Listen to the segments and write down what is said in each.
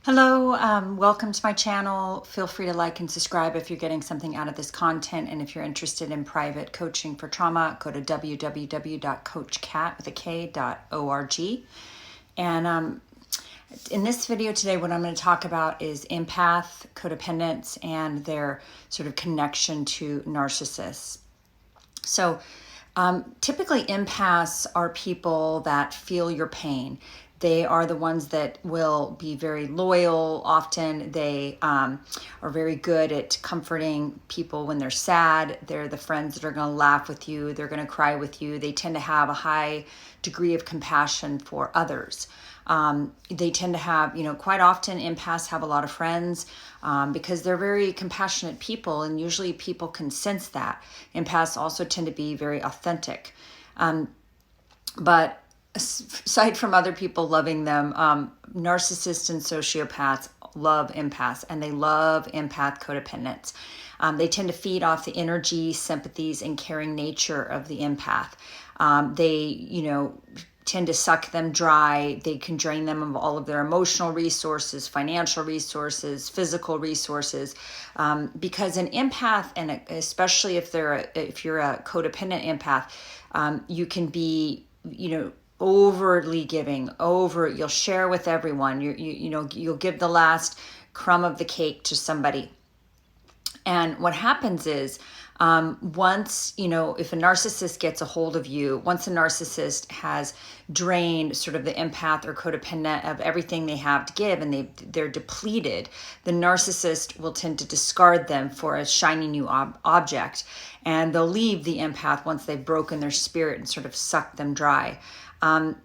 Hello, welcome to my channel. Feel free to like and subscribe if you're getting something out of this content. And if you're interested in private coaching for trauma, go to www.coachcat.org. And in this video today, what I'm going to talk about is empath, codependents, and their sort of connection to narcissists. So typically empaths are people that feel your pain. They are the ones that will be very loyal. Often they are very good at comforting people when they're sad. They're the friends that are going to laugh with you. They're going to cry with you. They tend to have a high degree of compassion for others. They tend to have, quite often empaths have a lot of friends because they're very compassionate people, and usually people can sense that. Empaths also tend to be very authentic. But aside from other people loving them, narcissists and sociopaths love empaths, and they love empath codependents. They tend to feed off the energy, sympathies, and caring nature of the empath. They, tend to suck them dry. They can drain them of all of their emotional resources, financial resources, physical resources, because an empath, and especially if you're a codependent empath, you can be, overly giving. You'll share with everyone. You'll give the last crumb of the cake to somebody. And what happens is, once, if a narcissist gets a hold of you, once a narcissist has drained sort of the empath or codependent of everything they have to give, and they're depleted, the narcissist will tend to discard them for a shiny new object. And they'll leave the empath once they've broken their spirit and sort of sucked them dry. In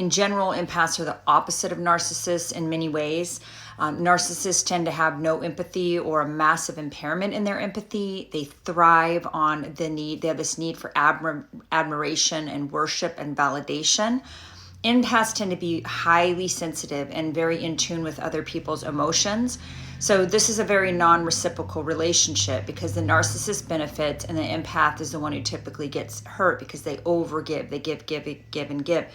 general, empaths are the opposite of narcissists in many ways. Narcissists tend to have no empathy or a massive impairment in their empathy. They thrive on the need. They have this need for admiration and worship and validation. Empaths tend to be highly sensitive and very in tune with other people's emotions. So this is a very non-reciprocal relationship because the narcissist benefits and the empath is the one who typically gets hurt because they overgive. They give, and give.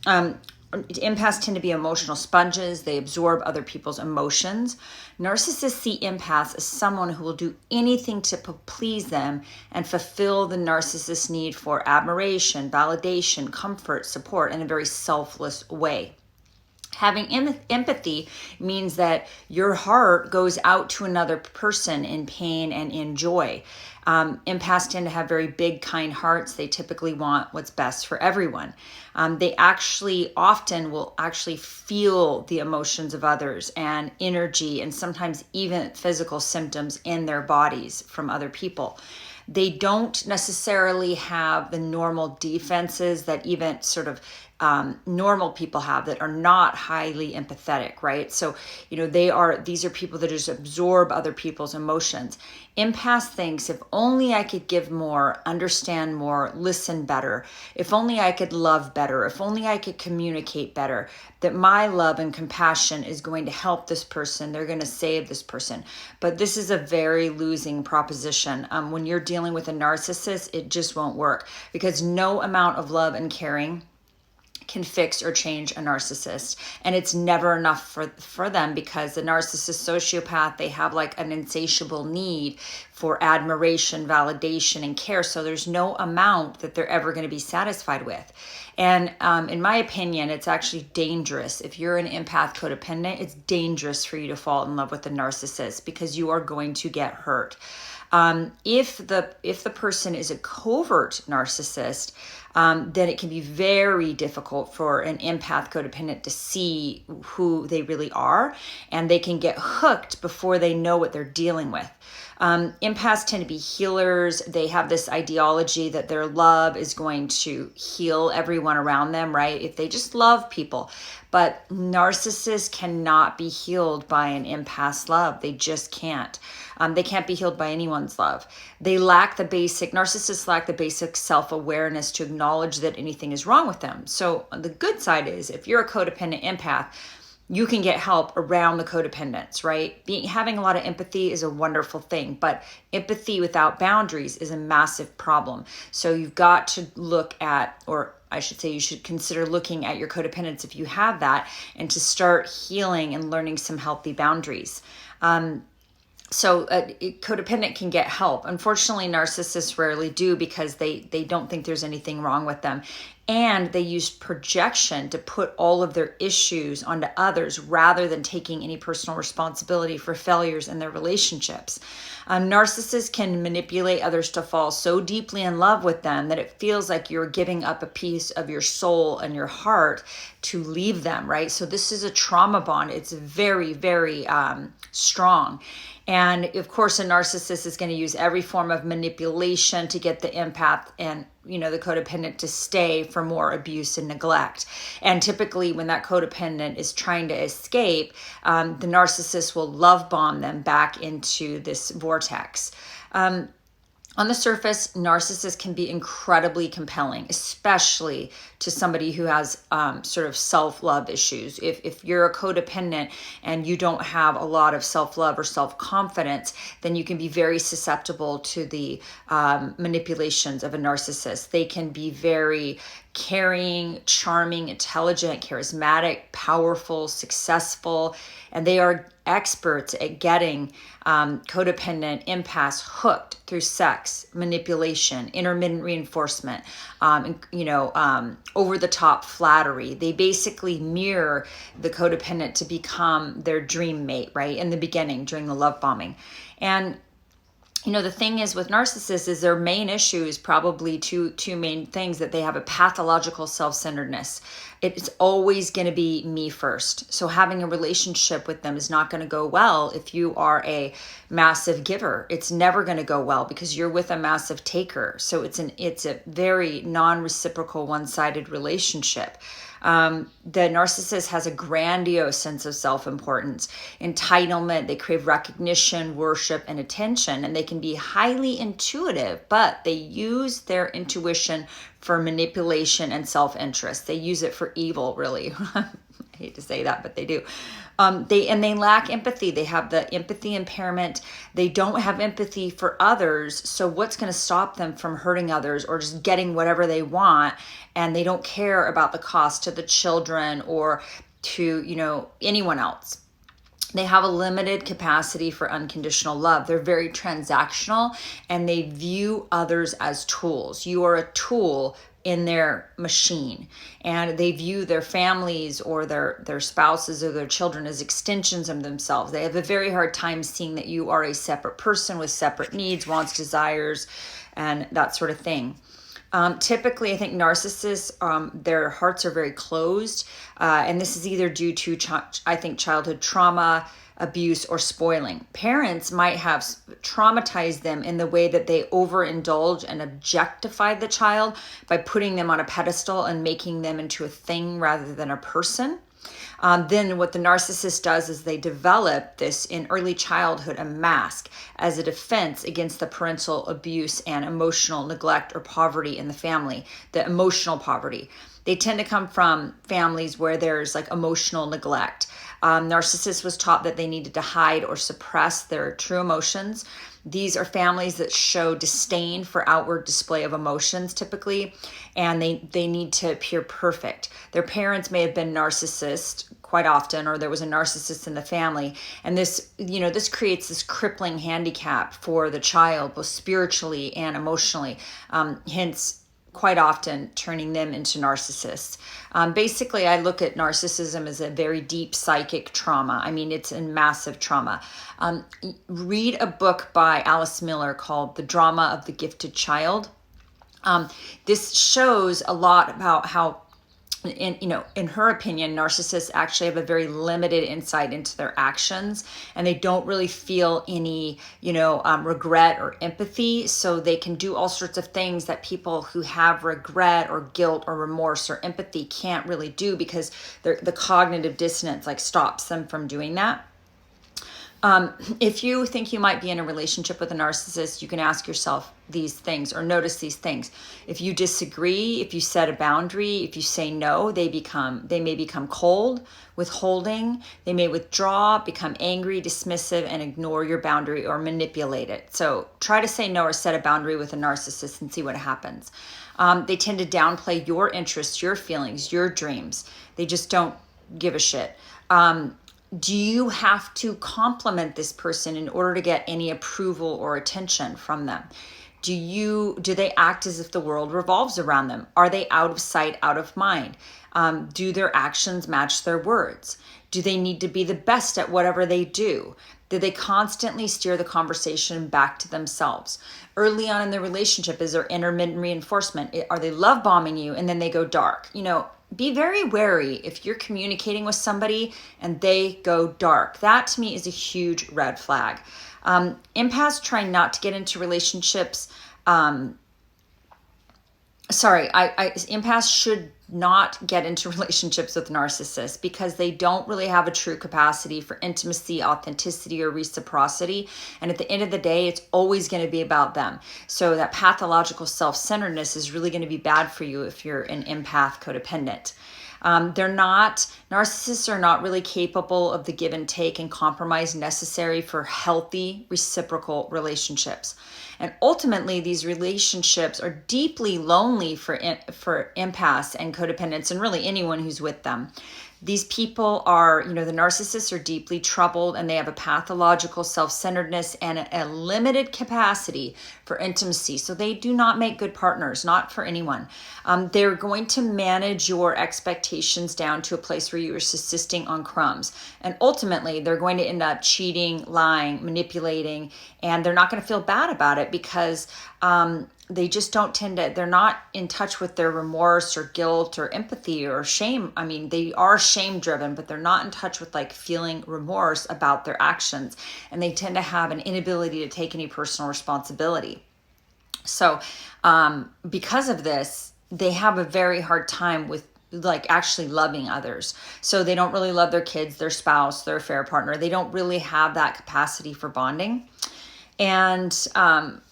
Empaths tend to be emotional sponges. They absorb other people's emotions. Narcissists see empaths as someone who will do anything to please them and fulfill the narcissist's need for admiration, validation, comfort, support in a very selfless way. Having empathy means that your heart goes out to another person in pain and in joy. Empaths tend to have very big, kind hearts. They typically want what's best for everyone. They often will feel the emotions of others and energy and sometimes even physical symptoms in their bodies from other people. They don't necessarily have the normal defenses that even sort of normal people have that are not highly empathetic, right? So, these are people that just absorb other people's emotions. Empath thinks, if only I could give more, understand more, listen better, if only I could love better, if only I could communicate better, that my love and compassion is going to help this person, they're going to save this person. But this is a very losing proposition. When you're dealing with a narcissist, it just won't work because no amount of love and caring can fix or change a narcissist. And it's never enough for them because the narcissist sociopath, they have like an insatiable need for admiration, validation, and care. So there's no amount that they're ever going to be satisfied with. And in my opinion, it's actually dangerous. If you're an empath codependent, it's dangerous for you to fall in love with a narcissist because you are going to get hurt. If the person is a covert narcissist, then it can be very difficult for an empath codependent to see who they really are, and they can get hooked before they know what they're dealing with. Empaths tend to be healers. They have this ideology that their love is going to heal everyone around them, right? If they just love people. But narcissists cannot be healed by an empath's love. They just can't. They can't be healed by anyone's love. Narcissists lack the basic self-awareness to acknowledge that anything is wrong with them. So the good side is, if you're a codependent empath, you can get help around the codependence, right? Having a lot of empathy is a wonderful thing, but empathy without boundaries is a massive problem. So you've got to look at, or I should say you should consider looking at your codependence if you have that, and to start healing and learning some healthy boundaries. So codependent can get help. Unfortunately, narcissists rarely do because they don't think there's anything wrong with them. And they use projection to put all of their issues onto others rather than taking any personal responsibility for failures in their relationships. Narcissists can manipulate others to fall so deeply in love with them that it feels like you're giving up a piece of your soul and your heart to leave them, right? So this is a trauma bond. It's very, very strong. And of course, a narcissist is going to use every form of manipulation to get the empath and the codependent to stay for more abuse and neglect. And typically when that codependent is trying to escape, the narcissist will love bomb them back into this vortex. On the surface, narcissists can be incredibly compelling, especially to somebody who has sort of self-love issues. If you're a codependent and you don't have a lot of self-love or self-confidence, then you can be very susceptible to the manipulations of a narcissist. They can be very caring, charming, intelligent, charismatic, powerful, successful, and they are experts at getting codependent empaths hooked through sex, manipulation, intermittent reinforcement, over-the-top flattery. They basically mirror the codependent to become their dream mate, right, in the beginning during the love bombing. And the thing is with narcissists is their main issue is probably two main things: that they have a pathological self-centeredness. It's always going to be me first. So having a relationship with them is not going to go well if you are a massive giver. It's never going to go well because you're with a massive taker. So it's a very non-reciprocal, one-sided relationship. The narcissist has a grandiose sense of self-importance, entitlement. They crave recognition, worship, and attention, and they can be highly intuitive, but they use their intuition for manipulation and self-interest. They use it for evil, really. I hate to say that, but they do. They lack empathy. They have the empathy impairment. They don't have empathy for others. So what's going to stop them from hurting others or just getting whatever they want? And they don't care about the cost to the children or to, anyone else. They have a limited capacity for unconditional love. They're very transactional and they view others as tools. You are a tool in their machine, and they view their families or their spouses or their children as extensions of themselves. They have a very hard time seeing that you are a separate person with separate needs, wants, desires, and that sort of thing. Typically, I think narcissists, their hearts are very closed, and this is either due to, childhood trauma, abuse, or spoiling. Parents might have traumatized them in the way that they overindulge and objectify the child by putting them on a pedestal and making them into a thing rather than a person. Then what the narcissist does is they develop this in early childhood, a mask as a defense against the parental abuse and emotional neglect or poverty in the family, the emotional poverty. They tend to come from families where there's like emotional neglect. Narcissist was taught that they needed to hide or suppress their true emotions. These are families that show disdain for outward display of emotions typically, and they need to appear perfect. Their parents may have been narcissists quite often, or there was a narcissist in the family. And this creates this crippling handicap for the child, both spiritually and emotionally. Hence, quite often turning them into narcissists. Basically, I look at narcissism as a very deep psychic trauma. I mean, it's a massive trauma. Read a book by Alice Miller called The Drama of the Gifted Child. This shows a lot about how, in her opinion, narcissists actually have a very limited insight into their actions, and they don't really feel any, regret or empathy. So they can do all sorts of things that people who have regret or guilt or remorse or empathy can't really do because the cognitive dissonance stops them from doing that. If you think you might be in a relationship with a narcissist, you can ask yourself these things or notice these things. If you disagree, if you set a boundary, if you say no, they may become cold, withholding. They may withdraw, become angry, dismissive, and ignore your boundary or manipulate it. So try to say no or set a boundary with a narcissist and see what happens. They tend to downplay your interests, your feelings, your dreams. They just don't give a shit. Do you have to compliment this person in order to get any approval or attention from them? Do they act as if the world revolves around them? Are they out of sight, out of mind? Do their actions match their words? Do they need to be the best at whatever they do? Do they constantly steer the conversation back to themselves? Early on in the relationship, is there intermittent reinforcement? Are they love bombing you and then they go dark? Be very wary if you're communicating with somebody and they go dark. That to me is a huge red flag. Empaths try not to get into relationships. Empaths should not get into relationships with narcissists because they don't really have a true capacity for intimacy, authenticity, or reciprocity. And at the end of the day, it's always going to be about them. So that pathological self-centeredness is really going to be bad for you if you're an empath codependent. Narcissists are not really capable of the give and take and compromise necessary for healthy reciprocal relationships. And ultimately, these relationships are deeply lonely for empaths and codependents and really anyone who's with them. These people are, the narcissists are deeply troubled and they have a pathological self-centeredness and a limited capacity for intimacy. So they do not make good partners, not for anyone. They're going to manage your expectations down to a place where you are subsisting on crumbs. And ultimately, they're going to end up cheating, lying, manipulating, and they're not going to feel bad about it because they just they're not in touch with their remorse or guilt or empathy or shame. I mean, they are shame driven, but they're not in touch with feeling remorse about their actions. And they tend to have an inability to take any personal responsibility. So because of this, they have a very hard time with actually loving others. So they don't really love their kids, their spouse, their affair partner. They don't really have that capacity for bonding. And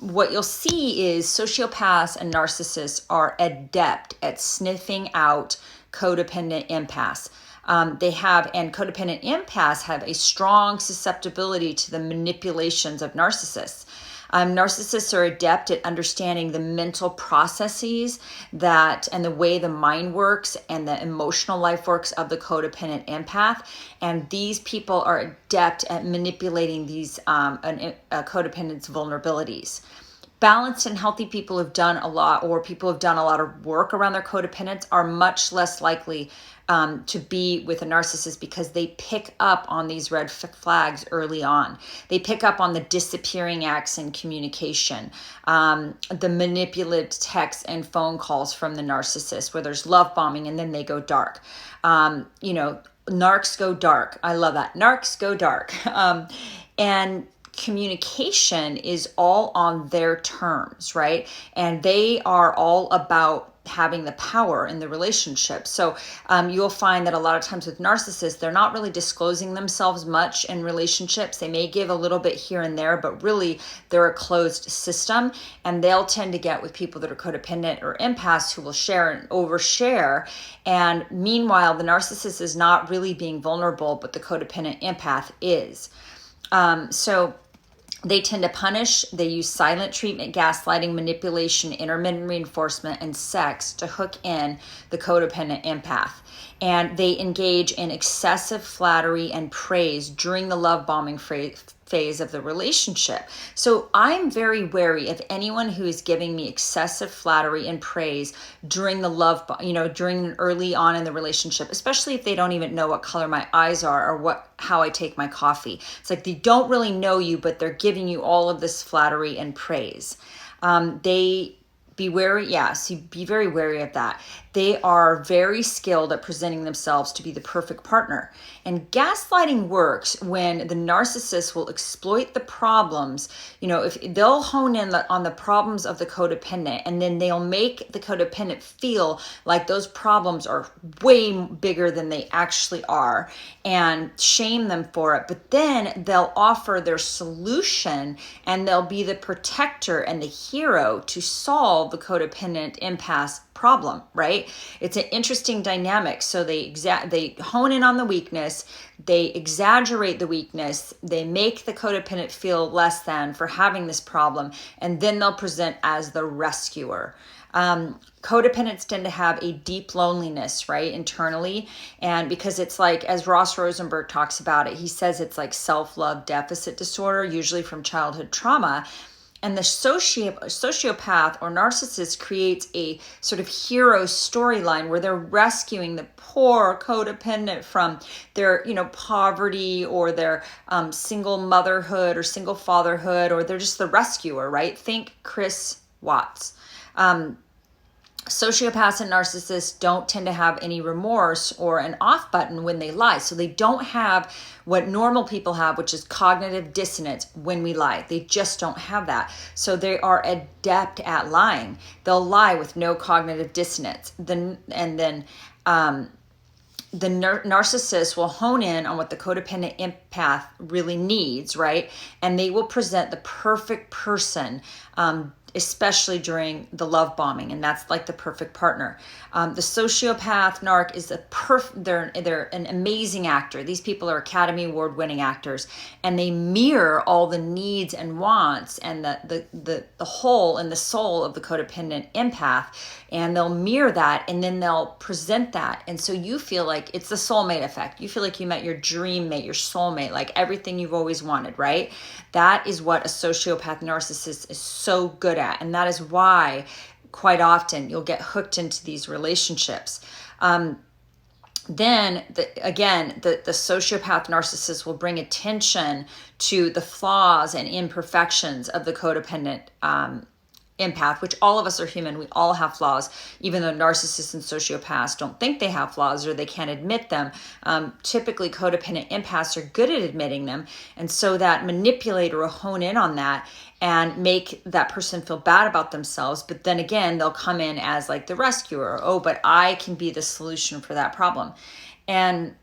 what you'll see is sociopaths and narcissists are adept at sniffing out codependent empaths. And codependent empaths have a strong susceptibility to the manipulations of narcissists. Narcissists are adept at understanding the mental processes and the way the mind works and the emotional life works of the codependent empath. And these people are adept at manipulating these codependent's vulnerabilities. Balanced and healthy people who've done a lot, or people who've done a lot of work around their codependence, are much less likely to be with a narcissist because they pick up on these red flags early on. They pick up on the disappearing acts in communication, the manipulative texts and phone calls from the narcissist where there's love bombing and then they go dark. Narcs go dark. I love that. Narcs go dark. And communication is all on their terms, right? And they are all about having the power in the relationship. So you'll find that a lot of times with narcissists, they're not really disclosing themselves much in relationships. They may give a little bit here and there, but really they're a closed system, and they'll tend to get with people that are codependent or empaths who will share and overshare. And meanwhile, the narcissist is not really being vulnerable, but the codependent empath is. So they tend to punish. They use silent treatment, gaslighting, manipulation, intermittent reinforcement, and sex to hook in the codependent empath. And they engage in excessive flattery and praise during the love bombing phase of the relationship. So I'm very wary of anyone who is giving me excessive flattery and praise during the during early on in the relationship, especially if they don't even know what color my eyes are or how I take my coffee. It's like they don't really know you, but they're giving you all of this flattery and praise. They Be wary, yes, be very wary of that. They are very skilled at presenting themselves to be the perfect partner. And gaslighting works when the narcissist will exploit the problems. If they'll hone in on the problems of the codependent, and then they'll make the codependent feel like those problems are way bigger than they actually are and shame them for it. But then they'll offer their solution, and they'll be the protector and the hero to solve the codependent empath problem, right? It's an interesting dynamic. So they hone in on the weakness, they exaggerate the weakness, they make the codependent feel less than for having this problem, and then they'll present as the rescuer. Codependents tend to have a deep loneliness, right, internally. And because it's like, as Ross Rosenberg talks about it, he says it's like self-love deficit disorder, usually from childhood trauma. And the sociopath or narcissist creates a sort of hero storyline where they're rescuing the poor codependent from their, poverty, or their single motherhood or single fatherhood, or they're just the rescuer, right? Think Chris Watts. Sociopaths and narcissists don't tend to have any remorse or an off button when they lie. So they don't have what normal people have, which is cognitive dissonance when we lie. They just don't have that. So they are adept at lying. They'll lie with no cognitive dissonance. The narcissist will hone in on what the codependent empath really needs, right? And they will present the perfect person, especially during the love bombing, and that's like the perfect partner. The sociopath narc is they're an amazing actor. These people are Academy Award winning actors, and they mirror all the needs and wants and the hole in the soul of the codependent empath, and they'll mirror that, and then they'll present that. And so you feel like it's the soulmate effect. You feel like you met your dream mate, your soulmate, like everything you've always wanted, right? That is what a sociopath narcissist is so good at. And that is why quite often you'll get hooked into these relationships. Then the sociopath narcissist will bring attention to the flaws and imperfections of the codependent empath, which all of us are human. We all have flaws, even though narcissists and sociopaths don't think they have flaws or they can't admit them. Typically, codependent empaths are good at admitting them. And so that manipulator will hone in on that and make that person feel bad about themselves. But then again, they'll come in as like the rescuer. Oh, but I can be the solution for that problem. And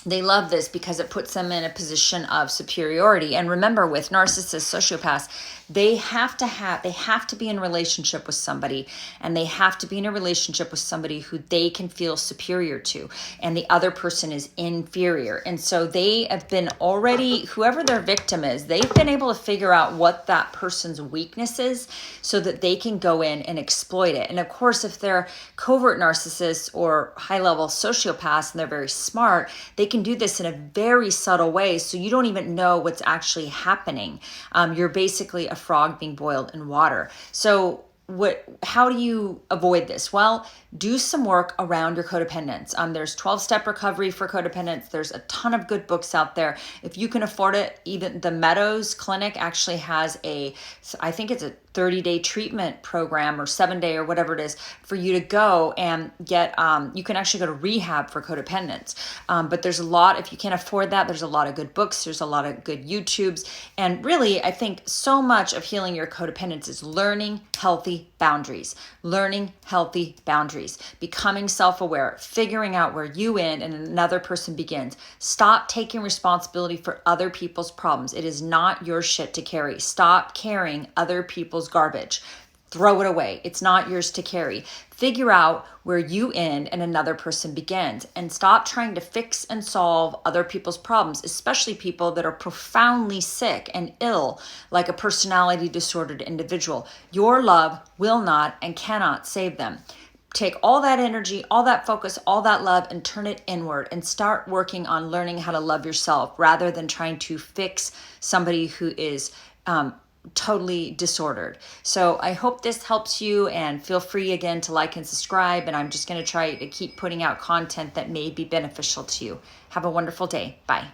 they love this because it puts them in a position of superiority. And remember, with narcissists, sociopaths, they have to be in a relationship with somebody, and they have to be in a relationship with somebody who they can feel superior to, and the other person is inferior. And so they have been already, whoever their victim is, they've been able to figure out what that person's weakness is so that they can go in and exploit it. And of course, if they're covert narcissists or high-level sociopaths and they're very smart, they can do this in a very subtle way, so you don't even know what's actually happening. You're basically a frog being boiled in water. So how do you avoid this? Well, do some work around your codependence. There's 12-step recovery for codependence. There's a ton of good books out there. If you can afford it, even the Meadows Clinic actually has I think it's a 30-day treatment program or 7-day or whatever it is for you to go and get, you can actually go to rehab for codependence. But there's a lot, if you can't afford that, there's a lot of good books. There's a lot of good YouTubes. And really, I think so much of healing your codependence is learning healthy boundaries, becoming self-aware, figuring out where you end and another person begins. Stop taking responsibility for other people's problems. It is not your shit to carry. Stop carrying other people's garbage. Throw it away. It's not yours to carry. Figure out where you end and another person begins, and stop trying to fix and solve other people's problems, especially people that are profoundly sick and ill, like a personality disordered individual. Your love will not and cannot save them. Take all that energy, all that focus, all that love, and turn it inward and start working on learning how to love yourself rather than trying to fix somebody who is totally disordered. So I hope this helps you, and feel free again to like and subscribe. And I'm just going to try to keep putting out content that may be beneficial to you. Have a wonderful day. Bye.